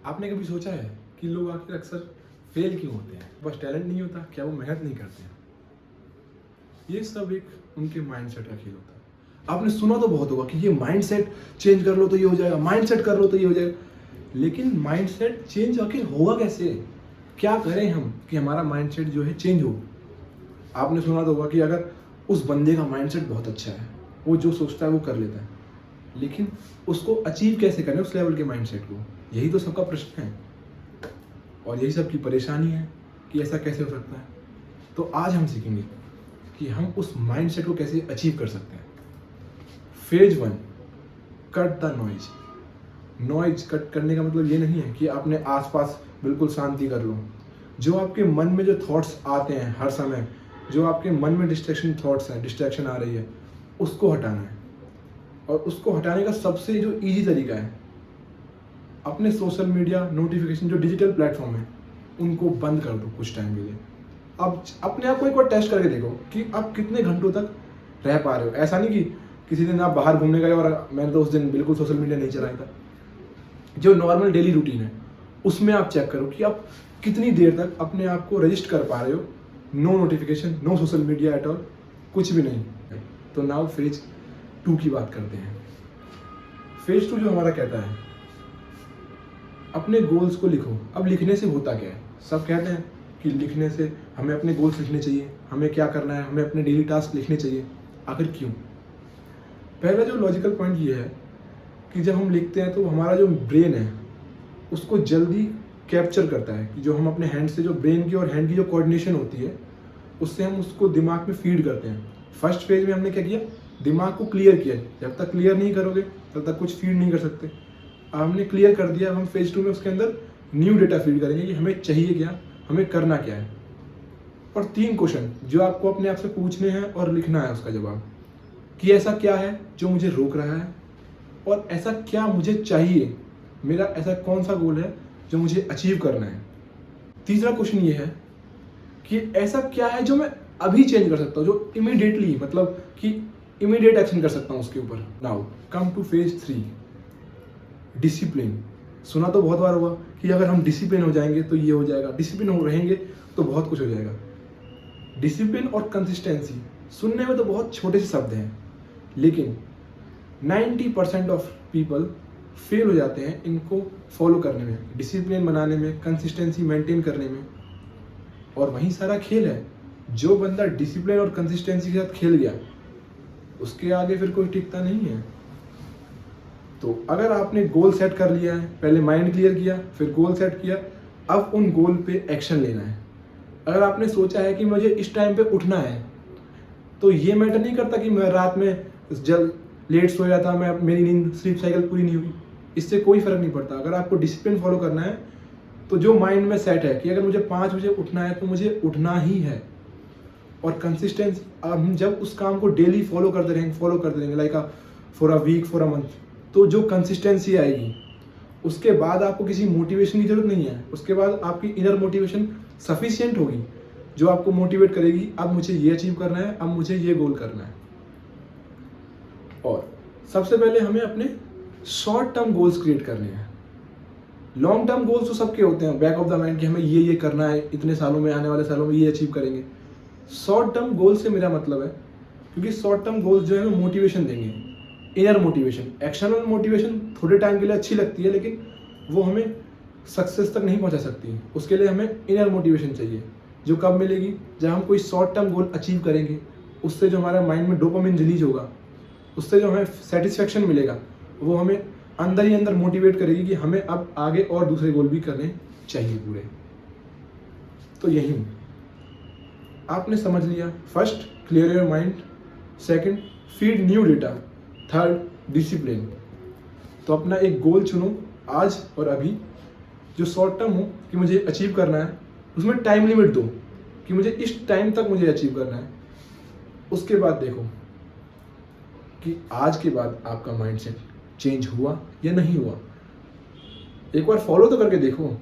आपने कभी सोचा है कि लोग आखिर अक्सर फेल क्यों होते हैं? बस टैलेंट नहीं होता, क्या वो मेहनत नहीं करते हैं? ये सब एक उनके माइंडसेट का खेल होता है। आपने सुना तो बहुत होगा कि ये माइंडसेट चेंज कर लो तो ये हो जाएगा, माइंडसेट कर लो तो ये हो जाएगा। लेकिन माइंडसेट चेंज आखिर होगा कैसे? क्या करें हम कि हमारा माइंडसेट जो है चेंज हो? आपने सुना तो होगा कि अगर उस बंदे का माइंडसेट बहुत अच्छा है, वो जो सोचता है वो कर लेता है, लेकिन उसको अचीव कैसे करें उस लेवल के माइंडसेट को? यही तो सबका प्रश्न है और यही सबकी परेशानी है कि ऐसा कैसे हो सकता है। तो आज हम सीखेंगे कि हम उस माइंडसेट को कैसे अचीव कर सकते हैं। Phase 1, cut the noise. Noise cut करने का मतलब ये नहीं है कि आपने आसपास बिल्कुल शांति कर लो। जो आपके मन में जो थॉट्स आते हैं हर समय, जो आपके मन में डिस्ट्रैक्शन थॉट्स हैं, डिस्ट्रैक्शन आ रही है, उसको हटाना है। और उसको हटाने का सबसे जो ईजी तरीका है, अपने सोशल मीडिया नोटिफिकेशन जो डिजिटल प्लेटफॉर्म है उनको बंद कर दो कुछ टाइम के लिए। अब अपने आप को एक बार टेस्ट करके देखो कि आप कितने घंटों तक रह पा रहे हो। ऐसा नहीं कि किसी दिन आप बाहर घूमने गए और मैंने तो उस दिन बिल्कुल सोशल मीडिया नहीं चलाया था। जो नॉर्मल डेली रूटीन है उसमें आप चेक करो कि आप कितनी देर तक अपने आप को रजिस्ट कर पा रहे हो। No notification, no social media at all, कुछ भी नहीं। तो नाउ फेज 2 की बात करते हैं। फेज 2 जो हमारा कहता है, अपने गोल्स को लिखो। अब लिखने से होता क्या है? सब कहते हैं कि लिखने से हमें अपने गोल्स लिखने चाहिए, हमें क्या करना है, हमें अपने डेली टास्क लिखने चाहिए। आखिर क्यों? पहला जो लॉजिकल पॉइंट ये है कि जब हम लिखते हैं तो हमारा जो ब्रेन है उसको जल्दी कैप्चर करता है कि जो हम अपने हैंड से, जो ब्रेन की और हैंड की जो कोऑर्डिनेशन होती है, उससे हम उसको दिमाग में फीड करते हैं। फर्स्ट फेज में हमने क्या किया? दिमाग को क्लियर किया। जब तक क्लियर नहीं करोगे तब तक कुछ फीड नहीं कर सकते। अब हमने क्लियर कर दिया, अब हम फेज 2 में उसके अंदर न्यू डेटा फीड करेंगे कि हमें चाहिए क्या, हमें करना क्या है। और 3 क्वेश्चन जो आपको अपने आप से पूछने हैं और लिखना है उसका जवाब, कि ऐसा क्या है जो मुझे रोक रहा है और ऐसा क्या मुझे चाहिए, मेरा ऐसा कौन सा गोल है जो मुझे अचीव करना है। तीसरा क्वेश्चन ये है कि ऐसा क्या है जो मैं अभी चेंज कर सकता हूँ, जो इमीडिएटली, मतलब कि इमीडिएट एक्शन कर सकता हूँ उसके ऊपर। Now come two phase 3, discipline. सुना तो बहुत बार होगा कि अगर हम डिसिप्लिन हो जाएंगे तो ये हो जाएगा, डिसिप्लिन हो रहेंगे तो बहुत कुछ हो जाएगा। डिसिप्लिन और कंसिस्टेंसी सुनने में तो बहुत छोटे से शब्द हैं, लेकिन 90% ऑफ पीपल फेल हो जाते हैं इनको फॉलो करने में, डिसिप्लिन बनाने में, कंसिस्टेंसी मेंटेन करने में। और वहीं सारा खेल है। जो बंदा डिसिप्लिन और कंसिस्टेंसी के साथ खेल गया उसके आगे फिर कोई टिकता नहीं है। तो अगर आपने गोल सेट कर लिया है, पहले माइंड क्लियर किया, फिर गोल सेट किया, अब उन गोल पे एक्शन लेना है। अगर आपने सोचा है कि मुझे इस टाइम पे उठना है, तो ये मैटर नहीं करता कि मैं रात में जल्द लेट सोया था, मेरी नींद स्लीप साइकिल पूरी नहीं हुई, इससे कोई फर्क नहीं पड़ता। अगर आपको डिसिप्लिन फॉलो करना है तो जो माइंड में सेट है कि अगर मुझे 5 बजे उठना है तो मुझे उठना ही है। और कंसिस्टेंसी, हम जब उस काम को डेली फॉलो करते रहेंगे like for a week, for a month, तो जो कंसिस्टेंसी आएगी उसके बाद आपको किसी मोटिवेशन की जरूरत नहीं है। उसके बाद आपकी इनर मोटिवेशन सफिशिएंट होगी जो आपको मोटिवेट करेगी, अब मुझे ये अचीव करना है, अब मुझे ये गोल करना है। और सबसे पहले हमें अपने शॉर्ट टर्म गोल्स क्रिएट करने हैं। लॉन्ग टर्म गोल्स तो सबके होते हैं बैक ऑफ द माइंड कि हमें ये करना है, इतने सालों में, आने वाले सालों में ये अचीव करेंगे। शॉर्ट टर्म गोल से मेरा मतलब है, क्योंकि शॉर्ट टर्म गोल्स जो है हमें मोटिवेशन देंगे, इनर मोटिवेशन। एक्सटर्नल मोटिवेशन थोड़े टाइम के लिए अच्छी लगती है, लेकिन वो हमें सक्सेस तक नहीं पहुंचा सकती। उसके लिए हमें इनर मोटिवेशन चाहिए, जो कब मिलेगी? जब हम कोई शॉर्ट टर्म गोल अचीव करेंगे, उससे जो हमारे माइंड में डोपामिन रिलीज होगा, उससे जो हमें सेटिस्फेक्शन मिलेगा, वो हमें अंदर ही अंदर मोटिवेट करेगी कि हमें अब आगे और दूसरे गोल भी करने चाहिए पूरे। तो यही आपने समझ लिया। First, clear your mind. Second, feed new data. Third, discipline. तो अपना एक गोल चुनो आज और अभी, जो शॉर्ट टर्म हो कि मुझे अचीव करना है, उसमें टाइम लिमिट दो कि मुझे इस टाइम तक मुझे अचीव करना है। उसके बाद देखो कि आज के बाद आपका माइंडसेट चेंज हुआ या नहीं हुआ। एक बार फॉलो तो करके देखो।